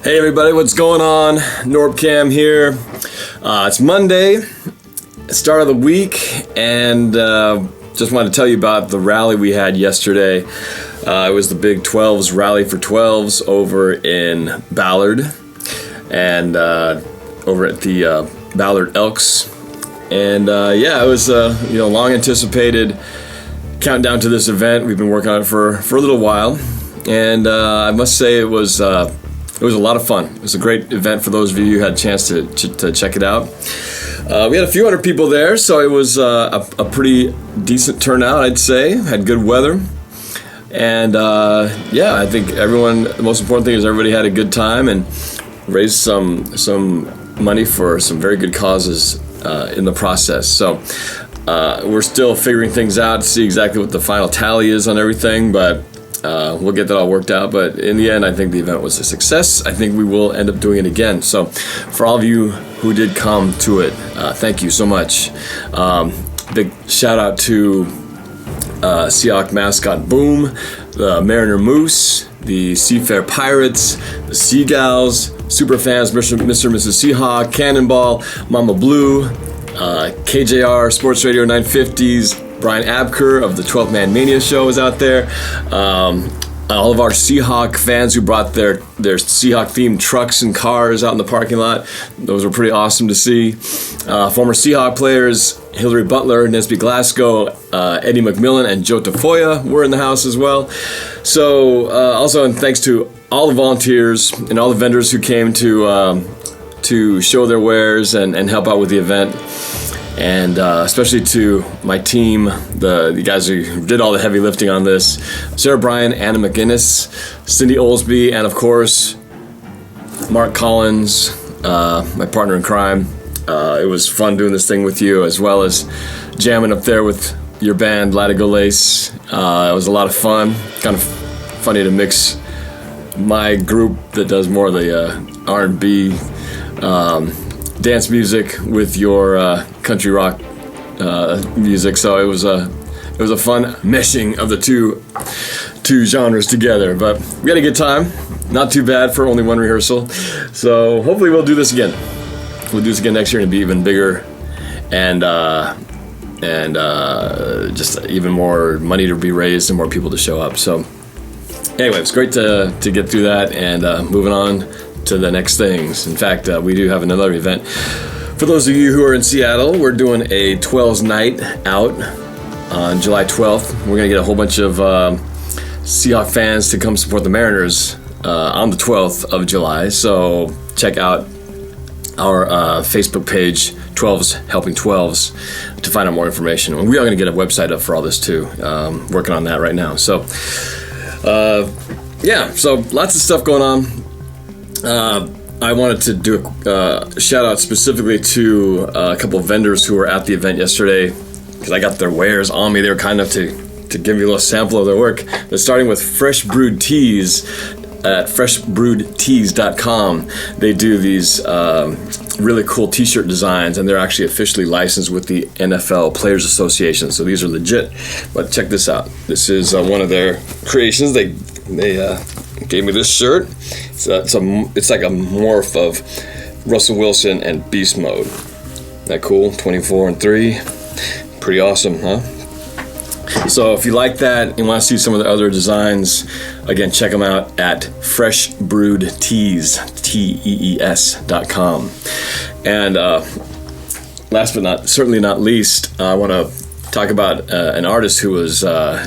Hey everybody, what's going on? Norb Cam here. It's Monday, start of the week, and just wanted to tell you about the rally we had yesterday. It was the Big 12s Rally for 12s over in Ballard, and over at the Ballard Elks. And it was long anticipated countdown to this event. We've been working on it for a little while, and I must say it was a lot of fun. It was a great event for those of you who had a chance to check it out. We had a few hundred people there, so it was a pretty decent turnout, I'd say. Had good weather. And I think the most important thing is everybody had a good time and raised some money for some very good causes in the process. So we're still figuring things out to see exactly what the final tally is on everything, but we'll get that all worked out. But in the end, I think the event was a success. I think we will end up doing it again. So for all of you who did come to it, thank you so much. Big shout out to Seahawk mascot Boom, the Mariner Moose, the Seafair Pirates, the Seagulls, Superfans, Mr. and Mrs. Seahawk, Cannonball, Mama Blue, KJR, Sports Radio 950s, Brian Abker of the 12th Man Mania show was out there. All of our Seahawk fans who brought their Seahawk-themed trucks and cars out in the parking lot. Those were pretty awesome to see. Former Seahawk players Hillary Butler, Nesby Glasgow, Eddie McMillan, and Joe Tafoya were in the house as well. So also, and thanks to all the volunteers and all the vendors who came to show their wares and help out with the event. And especially to my team, the guys who did all the heavy lifting on this, Sarah Bryan, Anna McGinnis, Cindy Olsby, and of course, Mark Collins, my partner in crime. It was fun doing this thing with you, as well as jamming up there with your band, Latigo Lace. It was a lot of fun. Kind of funny to mix my group that does more of the R&B dance music with your country rock music, so it was a fun meshing of the two genres together. But we had a good time, not too bad for only one rehearsal. So hopefully we'll do this again. We'll do this again next year and be even bigger, and just even more money to be raised and more people to show up. So anyway, it's great to get through that and moving on to the next things. In fact, we do have another event. For those of you who are in Seattle, we're doing a 12s night out on July 12th. We're going to get a whole bunch of Seahawk fans to come support the Mariners on the 12th of July. So check out our Facebook page, 12s Helping 12s, to find out more information. And we are going to get a website up for all this too. Working on that right now. So so lots of stuff going on. I wanted to do a shout out specifically to a couple of vendors who were at the event yesterday, because I got their wares on me. They were kind enough to give me a little sample of their work. They're starting with Fresh Brewed Teas at freshbrewedteas.com. They do these really cool t-shirt designs, and they're actually officially licensed with the NFL Players Association, so these are legit. But check this out. This is one of their creations. They gave me this shirt. It's like a morph of Russell Wilson and Beast Mode. Isn't that cool? 24 and 3. Pretty awesome, huh? So if you like that and want to see some of the other designs, again, check them out at freshbrewedteas.com. And last but certainly not least, I want to talk about an artist who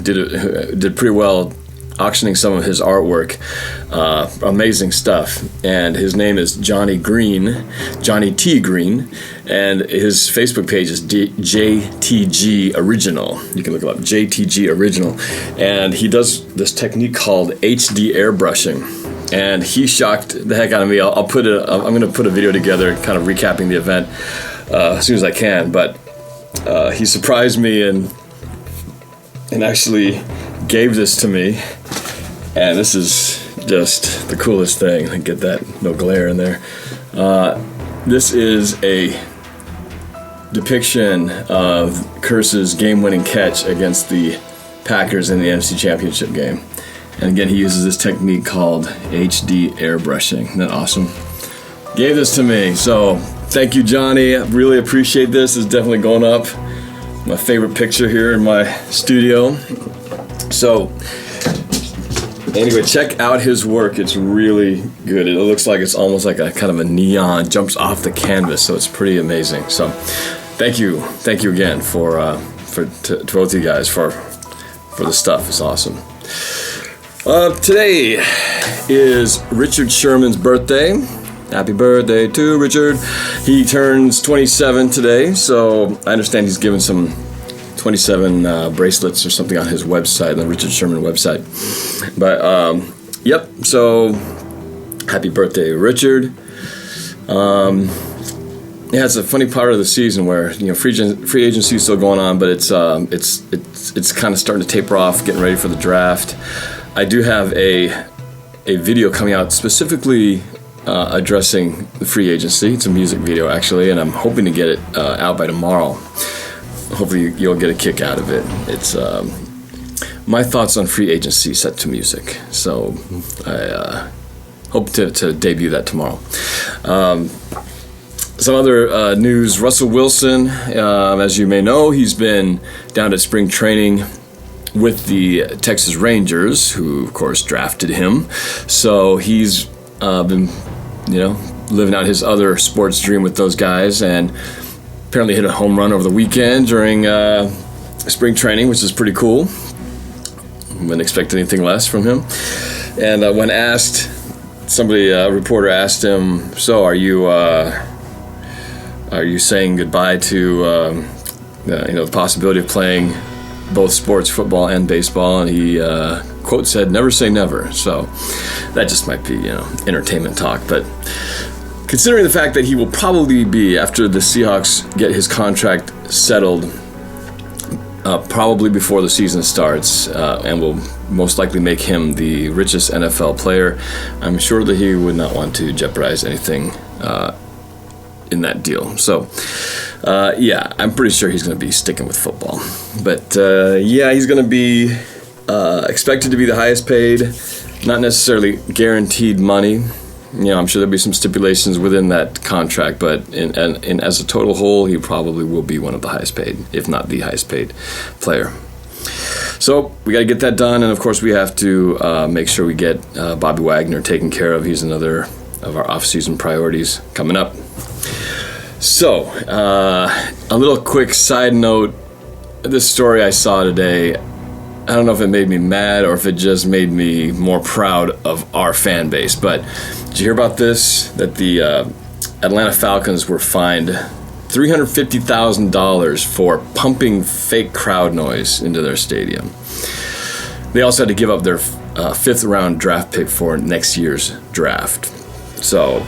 did pretty well auctioning some of his artwork. Amazing stuff. And his name is Johnny T. Green, and his Facebook page is JTG Original. You can look it up, JTG Original. And he does this technique called HD airbrushing, and he shocked the heck out of me. I'm going to put a video together kind of recapping the event as soon as I can, but he surprised me and actually gave this to me. And this is just the coolest thing. I get that, no glare in there. This is a depiction of Curse's game-winning catch against the Packers in the NFC Championship game. And again, he uses this technique called HD airbrushing. Isn't that awesome? Gave this to me, so thank you, Johnny. I really appreciate this. It's definitely going up. My favorite picture here in my studio. So anyway, check out his work. It's really good. It looks like it's almost like a kind of a neon, jumps off the canvas, so it's pretty amazing. So thank you again to both of you guys for the stuff. It's awesome. Today is Richard Sherman's birthday. Happy birthday to Richard. He turns 27 today, so I understand he's given some 27 bracelets or something on his website, the Richard Sherman website. But, yep, so happy birthday, Richard. Yeah, it's a funny part of the season where, you know, free agency is still going on, but it's kind of starting to taper off, getting ready for the draft. I do have a video coming out specifically addressing the free agency. It's a music video, actually, and I'm hoping to get it out by tomorrow. Hopefully you'll get a kick out of it. It's my thoughts on free agency set to music. So I hope to debut that tomorrow. Some other news. Russell Wilson, as you may know, he's been down at spring training with the Texas Rangers, who, of course, drafted him. So he's been, living out his other sports dream with those guys, and apparently hit a home run over the weekend during spring training, which is pretty cool. Wouldn't expect anything less from him. And when asked, a reporter asked him, "So, are you saying goodbye to the possibility of playing both sports, football and baseball?" And he quote said, "Never say never." So that just might be entertainment talk, but considering the fact that he will probably be, after the Seahawks get his contract settled, probably before the season starts, and will most likely make him the richest NFL player, I'm sure that he would not want to jeopardize anything in that deal. So, I'm pretty sure he's going to be sticking with football. But, he's going to be expected to be the highest paid, not necessarily guaranteed money. I'm sure there'll be some stipulations within that contract, but in as a total whole, he probably will be one of the highest paid, if not the highest paid player. So we got to get that done, and of course we have to make sure we get Bobby Wagner taken care of. He's another of our off-season priorities coming up. So, a little quick side note. This story I saw today, I don't know if it made me mad or if it just made me more proud of our fan base, but did you hear about this? That the Atlanta Falcons were fined $350,000 for pumping fake crowd noise into their stadium. They also had to give up their fifth round draft pick for next year's draft. So,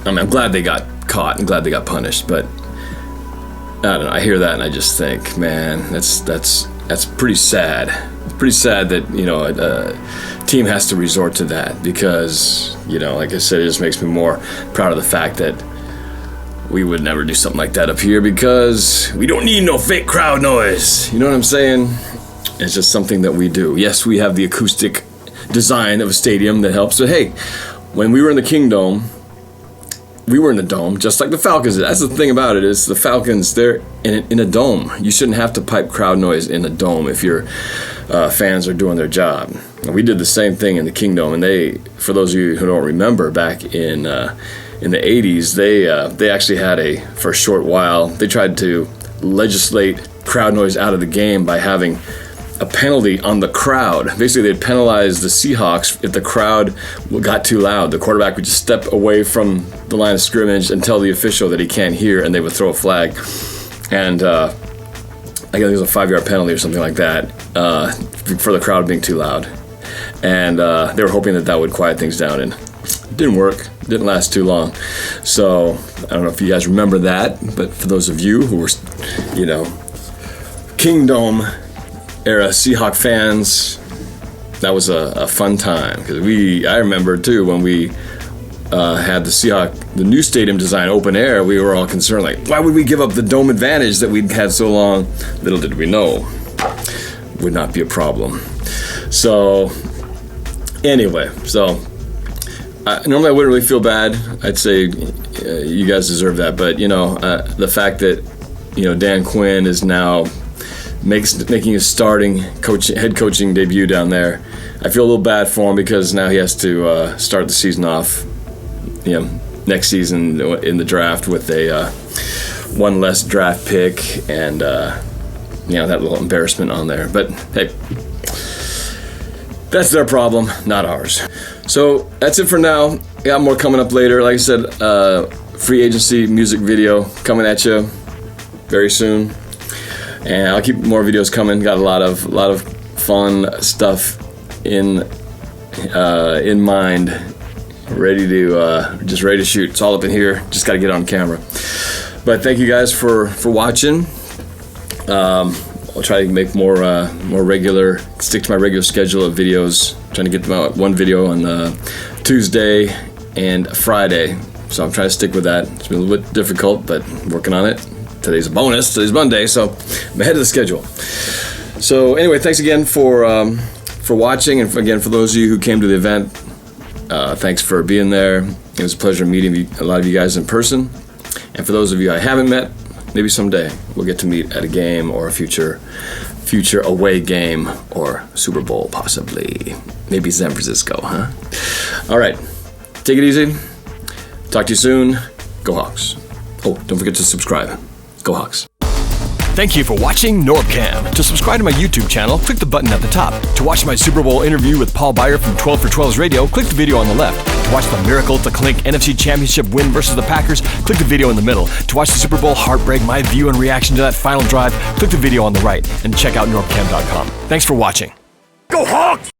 I'm glad they got caught and glad they got punished, but I don't know, I hear that and I just think, man, that's pretty sad. It's pretty sad that, a team has to resort to that because, like I said, it just makes me more proud of the fact that we would never do something like that up here because we don't need no fake crowd noise. You know what I'm saying? It's just something that we do. Yes, we have the acoustic design of a stadium that helps, but hey, when we were in the Kingdome, we were in the dome, just like the Falcons. That's the thing about it, is the Falcons, they're in a dome. You shouldn't have to pipe crowd noise in a dome if your fans are doing their job. And we did the same thing in the Kingdome, and they, for those of you who don't remember, back in the 80s, they actually had for a short while, they tried to legislate crowd noise out of the game by having a penalty on the crowd. Basically, they'd penalize the Seahawks if the crowd got too loud. The quarterback would just step away from the line of scrimmage and tell the official that he can't hear, and they would throw a flag. And I guess it was a 5-yard penalty or something like that for the crowd being too loud. And they were hoping that would quiet things down, and it didn't work. It didn't last too long. So I don't know if you guys remember that, but for those of you who were, Kingdome era Seahawk fans, that was a fun time because I remember too when we had the new stadium design open air, we were all concerned, like, why would we give up the dome advantage that we'd had so long? Little did we know would not be a problem. So anyway, normally I wouldn't really feel bad. I'd say you guys deserve that, but the fact that Dan Quinn is now making his starting head coaching debut down there, I feel a little bad for him because now he has to start the season off, next season in the draft with a one less draft pick and that little embarrassment on there. But hey, that's their problem, not ours. So that's it for now. Got more coming up later. Like I said, free agency music video coming at you very soon, and I'll keep more videos coming. Got a lot of fun stuff in mind, ready to shoot. It's all up in here. Just got to get on camera. But thank you guys for watching. I'll try to make more regular, stick to my regular schedule of videos. Trying to get them out one video on Tuesday and Friday. So I'm trying to stick with that. It's been a little bit difficult, but I'm working on it. Today's a bonus. Today's Monday, so I'm ahead of the schedule. So anyway, thanks again for watching, and again for those of you who came to the event, thanks for being there. It was a pleasure meeting a lot of you guys in person. And for those of you I haven't met, maybe someday we'll get to meet at a game or a future away game or Super Bowl possibly. Maybe San Francisco, huh? All right, take it easy. Talk to you soon. Go Hawks. Oh, don't forget to subscribe. Go Hawks. Thank you for watching NorbCam. To subscribe to my YouTube channel, click the button at the top. To watch my Super Bowl interview with Paul Beyer from 12 for 12's radio, click the video on the left. To watch the Miracle to Clink NFC Championship win versus the Packers, click the video in the middle. To watch the Super Bowl heartbreak, my view and reaction to that final drive, click the video on the right. And check out NorbCam.com. Thanks for watching. Go Hawks!